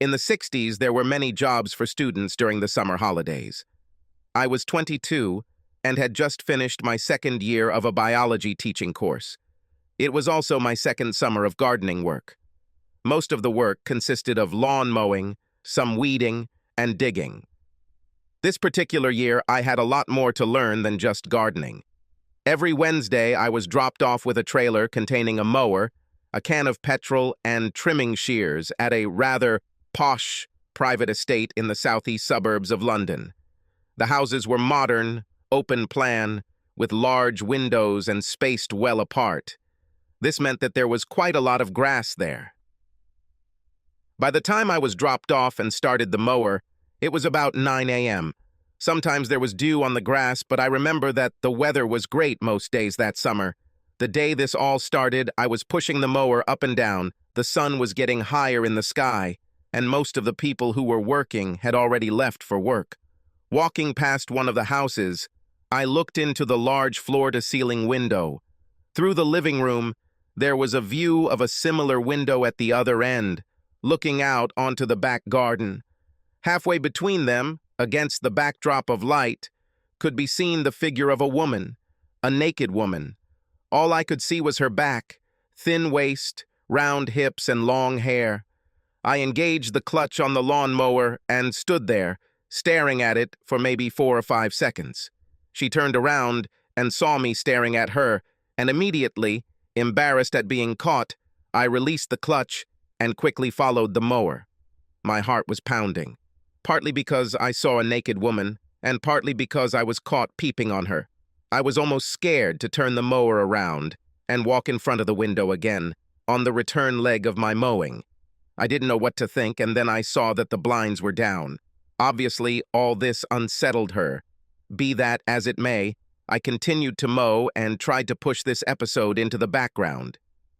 In the 60s, there were many jobs for students during the summer holidays. I was 22 and had just finished my second year of a biology teaching course. It was also my second summer of gardening work. Most of the work consisted of lawn mowing, some weeding, and digging. This particular year, I had a lot more to learn than just gardening. Every Wednesday, I was dropped off with a trailer containing a mower, a can of petrol, and trimming shears at a rather posh private estate in the southeast suburbs of London. The houses were modern, open plan, with large windows and spaced well apart. This meant that there was quite a lot of grass there. By the time I was dropped off and started the mower, it was about 9 a.m. Sometimes there was dew on the grass, but I remember that the weather was great most days that summer. The day this all started, I was pushing the mower up and down. The sun was getting higher in the sky, and most of the people who were working had already left for work. Walking past one of the houses, I looked into the large floor-to-ceiling window. Through the living room, there was a view of a similar window at the other end, looking out onto the back garden. Halfway between them, against the backdrop of light, could be seen the figure of a woman, a naked woman. All I could see was her back, thin waist, round hips, and long hair. I engaged the clutch on the lawnmower and stood there, staring at it for maybe 4 or 5 seconds. She turned around and saw me staring at her, and immediately, embarrassed at being caught, I released the clutch and quickly followed the mower. My heart was pounding, partly because I saw a naked woman, and partly because I was caught peeping on her. I was almost scared to turn the mower around and walk in front of the window again, on the return leg of my mowing. I didn't know what to think, and then I saw that the blinds were down. Obviously, all this unsettled her. Be that as it may, I continued to mow and tried to push this episode into the background.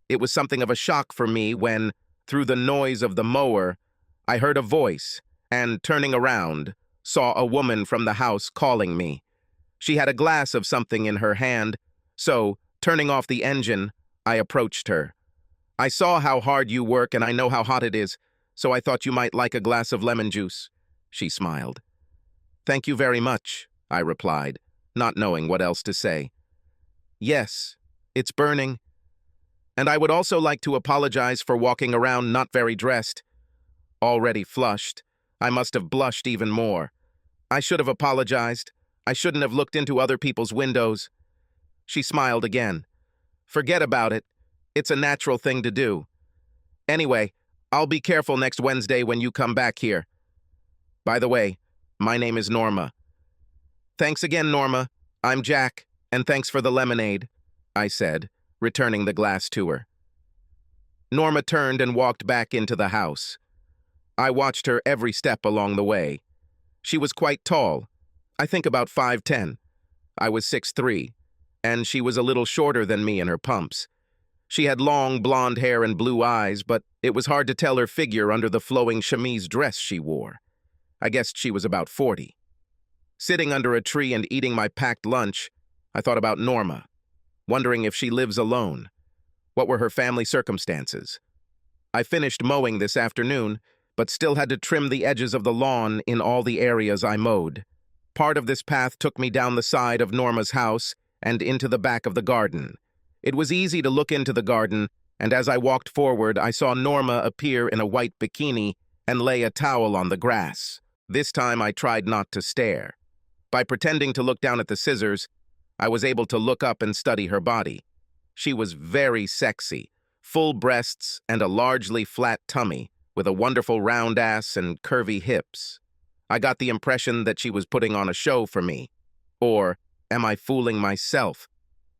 It was something of a shock for me when, through the noise of the mower, I heard a voice, and turning around, saw a woman from the house calling me. She had a glass of something in her hand, so, turning off the engine, I approached her. "I saw how hard you work and I know how hot it is, so I thought you might like a glass of lemon juice," she smiled. "Thank you very much," I replied, not knowing what else to say. "Yes, it's burning. And I would also like to apologize for walking around not very dressed." Already flushed, I must have blushed even more. I should have apologized. I shouldn't have looked into other people's windows. She smiled again. "Forget about it. It's a natural thing to do. Anyway, I'll be careful next Wednesday when you come back here. By the way, my name is Norma." "Thanks again, Norma. I'm Jack, and thanks for the lemonade," I said, returning the glass to her. Norma turned and walked back into the house. I watched her every step along the way. She was quite tall, I think about 5'10". I was 6'3", and she was a little shorter than me in her pumps. She had long blonde hair and blue eyes, but it was hard to tell her figure under the flowing chemise dress she wore. I guessed she was about 40. Sitting under a tree and eating my packed lunch, I thought about Norma, wondering if she lives alone. What were her family circumstances? I finished mowing this afternoon, but still had to trim the edges of the lawn in all the areas I mowed. Part of this path took me down the side of Norma's house and into the back of the garden. It was easy to look into the garden, and as I walked forward, I saw Norma appear in a white bikini and lay a towel on the grass. This time I tried not to stare. By pretending to look down at the scissors, I was able to look up and study her body. She was very sexy, full breasts and a largely flat tummy, with a wonderful round ass and curvy hips. I got the impression that she was putting on a show for me. Or, am I fooling myself?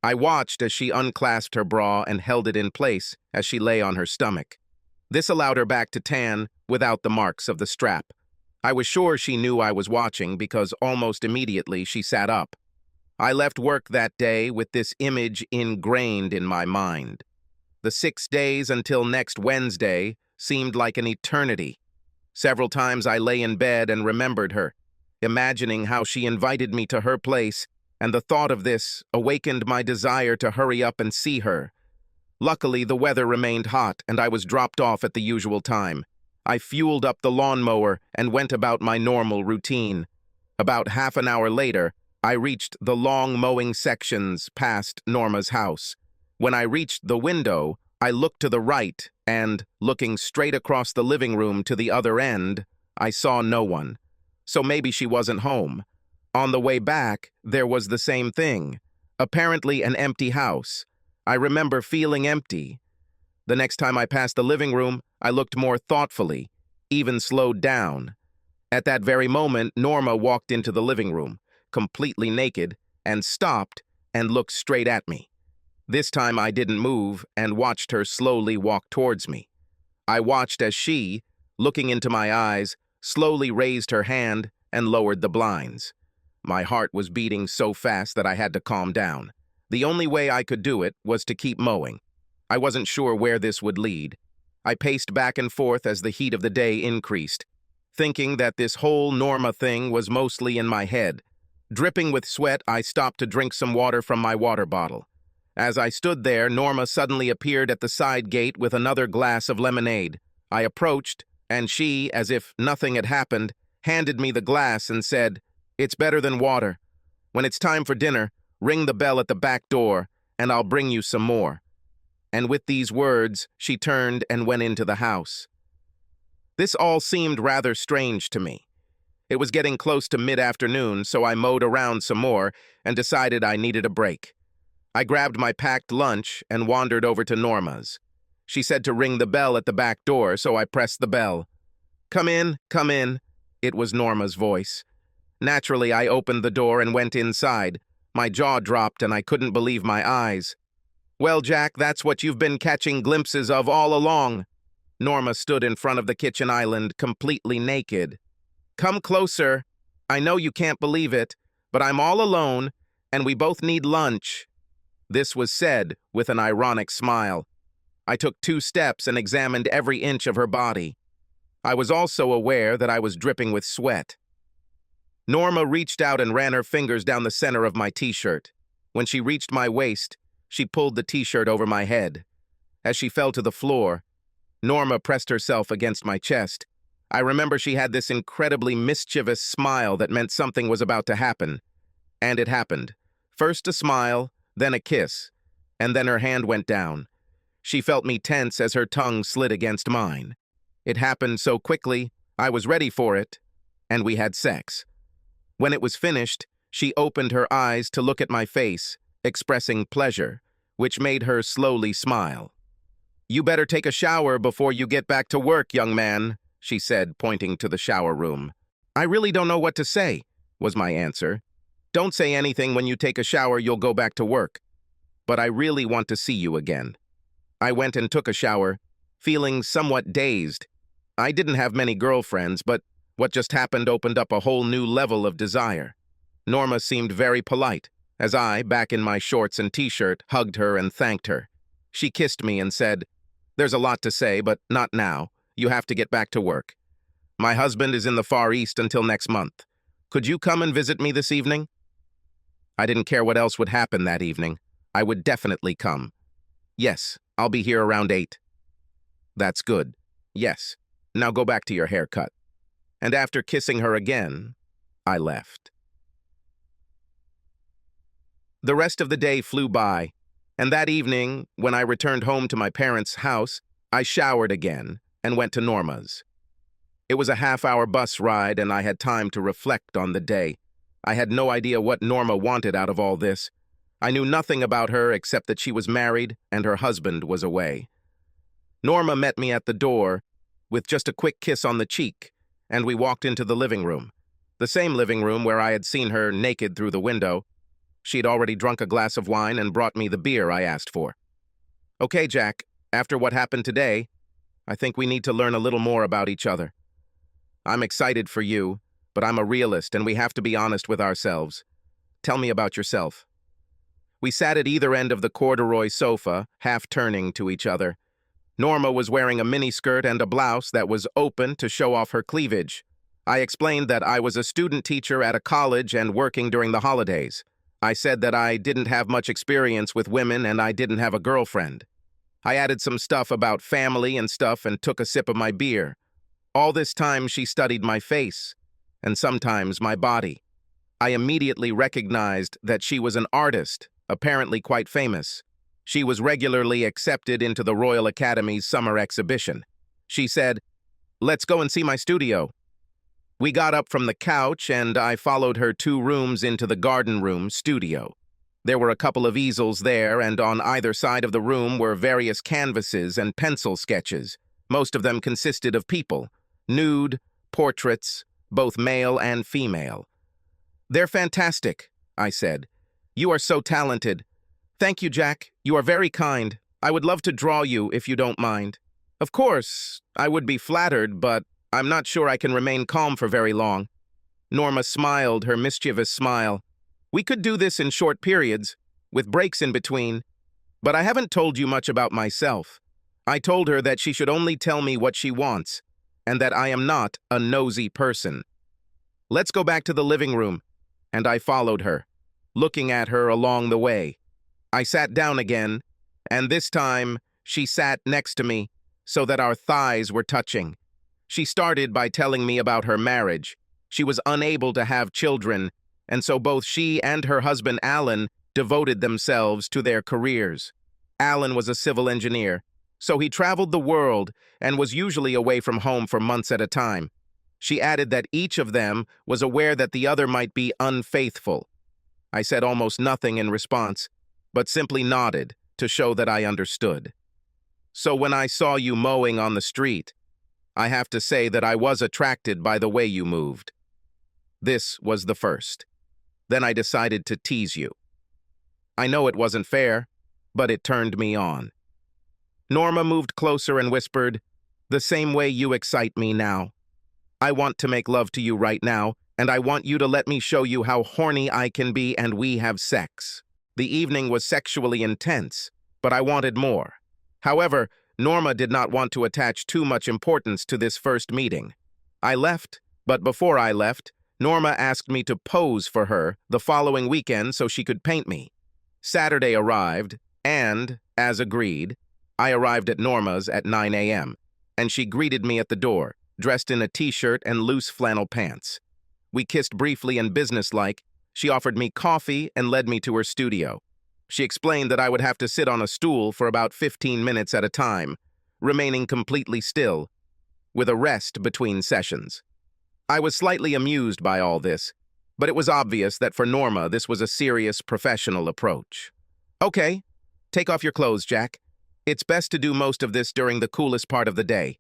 I watched as she unclasped her bra and held it in place as she lay on her stomach. This allowed her back to tan without the marks of the strap. I was sure she knew I was watching because almost immediately she sat up. I left work that day with this image ingrained in my mind. The 6 days until next Wednesday seemed like an eternity. Several times I lay in bed and remembered her, imagining how she invited me to her place, and the thought of this awakened my desire to hurry up and see her. Luckily, the weather remained hot, and I was dropped off at the usual time. I fueled up the lawnmower and went about my normal routine. About half an hour later, I reached the long mowing sections past Norma's house. When I reached the window, I looked to the right and, looking straight across the living room to the other end, I saw no one. So maybe she wasn't home. On the way back, there was the same thing. Apparently an empty house. I remember feeling empty. The next time I passed the living room, I looked more thoughtfully, even slowed down. At that very moment, Norma walked into the living room, completely naked, and stopped and looked straight at me. This time I didn't move and watched her slowly walk towards me. I watched as she, looking into my eyes, slowly raised her hand and lowered the blinds. My heart was beating so fast that I had to calm down. The only way I could do it was to keep mowing. I wasn't sure where this would lead. I paced back and forth as the heat of the day increased, thinking that this whole Norma thing was mostly in my head. Dripping with sweat, I stopped to drink some water from my water bottle. As I stood there, Norma suddenly appeared at the side gate with another glass of lemonade. I approached, and she, as if nothing had happened, handed me the glass and said, "It's better than water. When it's time for dinner, ring the bell at the back door, and I'll bring you some more." And with these words, she turned and went into the house. This all seemed rather strange to me. It was getting close to mid-afternoon, so I mowed around some more and decided I needed a break. I grabbed my packed lunch and wandered over to Norma's. She said to ring the bell at the back door, so I pressed the bell. "Come in, come in." It was Norma's voice. Naturally, I opened the door and went inside. My jaw dropped and I couldn't believe my eyes. "Well, Jack, that's what you've been catching glimpses of all along." Norma stood in front of the kitchen island, completely naked. "Come closer. I know you can't believe it, but I'm all alone, and we both need lunch." This was said with an ironic smile. I took 2 steps and examined every inch of her body. I was also aware that I was dripping with sweat. Norma reached out and ran her fingers down the center of my t-shirt. When she reached my waist, she pulled the t-shirt over my head. As she fell to the floor, Norma pressed herself against my chest. I remember she had this incredibly mischievous smile that meant something was about to happen. And it happened. First a smile, then a kiss, and then her hand went down. She felt me tense as her tongue slid against mine. It happened so quickly, I was ready for it, and we had sex. When it was finished, she opened her eyes to look at my face, expressing pleasure, which made her slowly smile. "You better take a shower before you get back to work, young man," she said, pointing to the shower room. "I really don't know what to say," was my answer. "Don't say anything. When you take a shower, you'll go back to work. But I really want to see you again." I went and took a shower, feeling somewhat dazed. I didn't have many girlfriends, but what just happened opened up a whole new level of desire. Norma seemed very polite, as I, back in my shorts and t-shirt, hugged her and thanked her. She kissed me and said, "There's a lot to say, but not now. You have to get back to work. My husband is in the Far East until next month. Could you come and visit me this evening?" I didn't care what else would happen that evening. I would definitely come. "Yes, I'll be here around 8. "That's good. Yes. Now go back to your haircut." And after kissing her again, I left. The rest of the day flew by, and that evening, when I returned home to my parents' house, I showered again and went to Norma's. It was a half-hour bus ride, and I had time to reflect on the day. I had no idea what Norma wanted out of all this. I knew nothing about her except that she was married and her husband was away. Norma met me at the door with just a quick kiss on the cheek, and we walked into the living room. The same living room where I had seen her naked through the window. She'd already drunk a glass of wine and brought me the beer I asked for. "Okay, Jack, after what happened today, I think we need to learn a little more about each other. I'm excited for you, but I'm a realist and we have to be honest with ourselves. Tell me about yourself." We sat at either end of the corduroy sofa, half turning to each other. Norma was wearing a miniskirt and a blouse that was open to show off her cleavage. I explained that I was a student teacher at a college and working during the holidays. I said that I didn't have much experience with women and I didn't have a girlfriend. I added some stuff about family and stuff and took a sip of my beer. All this time she studied my face, and sometimes my body. I immediately recognized that she was an artist, apparently quite famous. She was regularly accepted into the Royal Academy's summer exhibition. She said, "Let's go and see my studio." We got up from the couch, and I followed her 2 rooms into the garden room studio. There were a couple of easels there, and on either side of the room were various canvases and pencil sketches. Most of them consisted of people, nude, portraits, both male and female. "They're fantastic," I said. "You are so talented." "Thank you, Jack. You are very kind. I would love to draw you if you don't mind." "Of course, I would be flattered, but I'm not sure I can remain calm for very long." Norma smiled her mischievous smile. "We could do this in short periods, with breaks in between. But I haven't told you much about myself." I told her that she should only tell me what she wants, and that I am not a nosy person. "Let's go back to the living room," and I followed her, looking at her along the way. I sat down again, and this time she sat next to me so that our thighs were touching. She started by telling me about her marriage. She was unable to have children, and so both she and her husband Alan devoted themselves to their careers. Alan was a civil engineer, so he traveled the world and was usually away from home for months at a time. She added that each of them was aware that the other might be unfaithful. I said almost nothing in response, but simply nodded to show that I understood. "So when I saw you mowing on the street, I have to say that I was attracted by the way you moved." This was the first. Then I decided to tease you. I know it wasn't fair, but it turned me on. Norma moved closer and whispered, "The same way you excite me now. I want to make love to you right now, and I want you to let me show you how horny I can be, and we have sex." The evening was sexually intense, but I wanted more. However, Norma did not want to attach too much importance to this first meeting. I left, but before I left, Norma asked me to pose for her the following weekend so she could paint me. Saturday arrived, and, as agreed, I arrived at Norma's at 9 a.m., and she greeted me at the door, dressed in a t-shirt and loose flannel pants. We kissed briefly and businesslike. She offered me coffee and led me to her studio. She explained that I would have to sit on a stool for about 15 minutes at a time, remaining completely still, with a rest between sessions. I was slightly amused by all this, but it was obvious that for Norma this was a serious professional approach. "Okay, take off your clothes, Jack. It's best to do most of this during the coolest part of the day.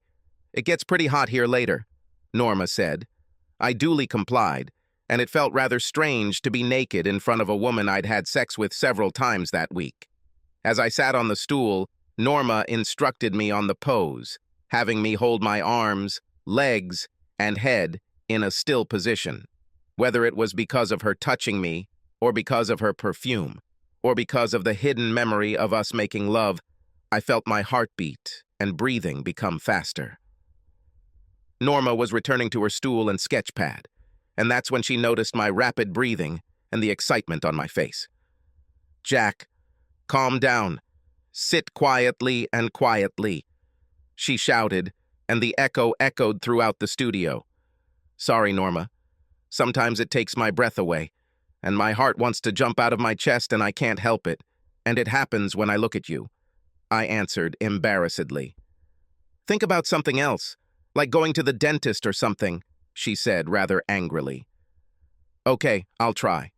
It gets pretty hot here later," Norma said. I duly complied, and it felt rather strange to be naked in front of a woman I'd had sex with several times that week. As I sat on the stool, Norma instructed me on the pose, having me hold my arms, legs, and head in a still position. Whether it was because of her touching me, or because of her perfume, or because of the hidden memory of us making love, I felt my heartbeat and breathing become faster. Norma was returning to her stool and sketch pad, and that's when she noticed my rapid breathing and the excitement on my face. "Jack, calm down. Sit quietly and quietly," she shouted, and the echo echoed throughout the studio. "Sorry, Norma. Sometimes it takes my breath away, and my heart wants to jump out of my chest and I can't help it, and it happens when I look at you," I answered embarrassedly. "Think about something else, like going to the dentist or something," she said rather angrily. "Okay, I'll try.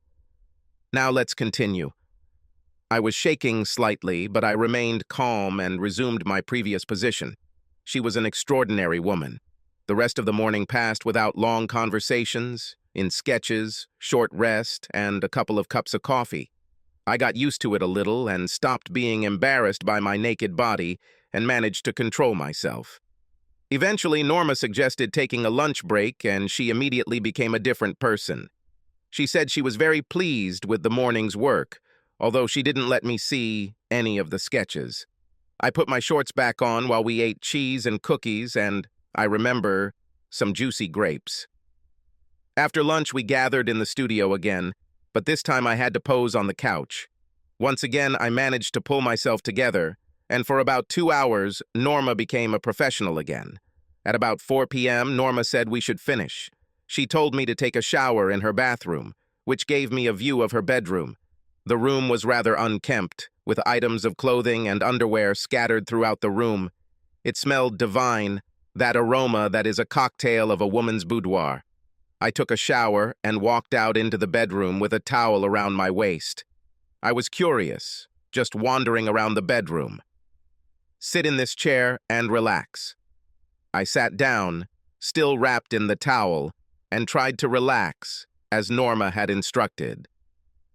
Now let's continue." I was shaking slightly, but I remained calm and resumed my previous position. She was an extraordinary woman. The rest of the morning passed without long conversations, in sketches, short rest, and a couple of cups of coffee. I got used to it a little and stopped being embarrassed by my naked body and managed to control myself. Eventually, Norma suggested taking a lunch break, and she immediately became a different person. She said she was very pleased with the morning's work, although she didn't let me see any of the sketches. I put my shorts back on while we ate cheese and cookies and, I remember, some juicy grapes. After lunch, we gathered in the studio again, but this time I had to pose on the couch. Once again, I managed to pull myself together, and for about 2 hours, Norma became a professional again. At about 4 p.m., Norma said we should finish. She told me to take a shower in her bathroom, which gave me a view of her bedroom. The room was rather unkempt, with items of clothing and underwear scattered throughout the room. It smelled divine, that aroma that is a cocktail of a woman's boudoir. I took a shower and walked out into the bedroom with a towel around my waist. I was curious, just wandering around the bedroom. Sit in this chair and relax. I sat down, still wrapped in the towel, and tried to relax, as Norma had instructed.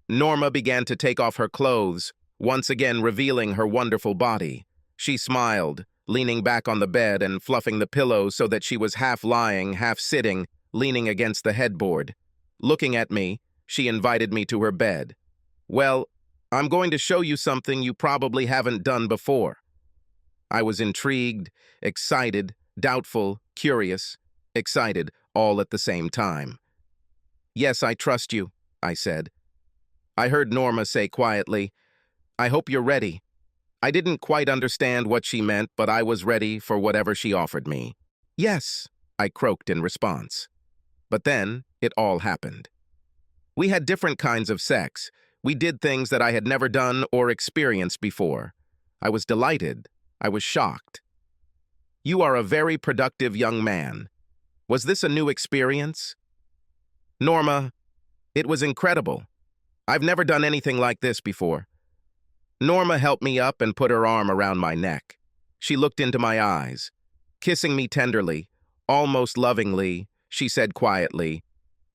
Norma began to take off her clothes, once again revealing her wonderful body. She smiled, leaning back on the bed and fluffing the pillows so that she was half lying, half sitting, leaning against the headboard. Looking at me, she invited me to her bed. "Well, I'm going to show you something you probably haven't done before." I was intrigued, excited, doubtful, curious, excited, all at the same time. "Yes, I trust you," I said. I heard Norma say quietly, "I hope you're ready." I didn't quite understand what she meant, but I was ready for whatever she offered me. "Yes," I croaked in response. But then, it all happened. We had different kinds of sex. We did things that I had never done or experienced before. I was delighted. I was shocked. "You are a very productive young man. Was this a new experience?" "Norma, it was incredible. I've never done anything like this before." Norma helped me up and put her arm around my neck. She looked into my eyes. Kissing me tenderly, almost lovingly, she said quietly,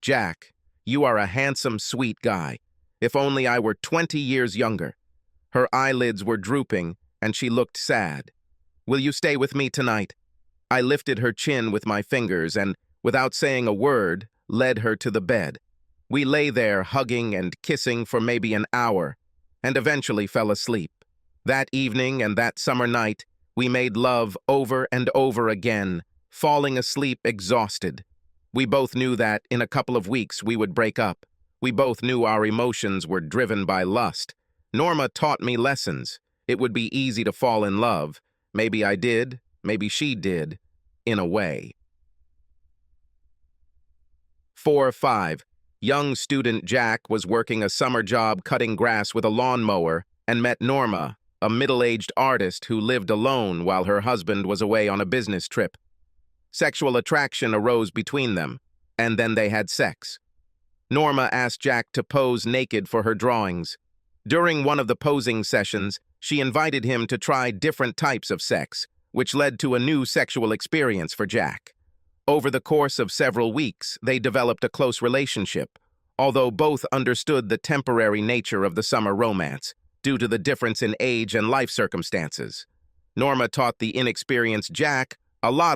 "Jack, you are a handsome, sweet guy. If only I were 20 years younger." Her eyelids were drooping, and she looked sad. "Will you stay with me tonight?" I lifted her chin with my fingers and, without saying a word, led her to the bed. We lay there hugging and kissing for maybe an hour, and eventually fell asleep. That evening and that summer night, we made love over and over again, falling asleep exhausted. We both knew that in a couple of weeks we would break up. We both knew our emotions were driven by lust. Norma taught me lessons. It would be easy to fall in love. Maybe I did, maybe she did, in a way. 4-5. Young student Jack was working a summer job cutting grass with a lawnmower and met Norma, a middle-aged artist who lived alone while her husband was away on a business trip. Sexual attraction arose between them, and then they had sex. Norma asked Jack to pose naked for her drawings. During one of the posing sessions, she invited him to try different types of sex, which led to a new sexual experience for Jack. Over the course of several weeks, they developed a close relationship, although both understood the temporary nature of the summer romance, due to the difference in age and life circumstances. Norma taught the inexperienced Jack a lot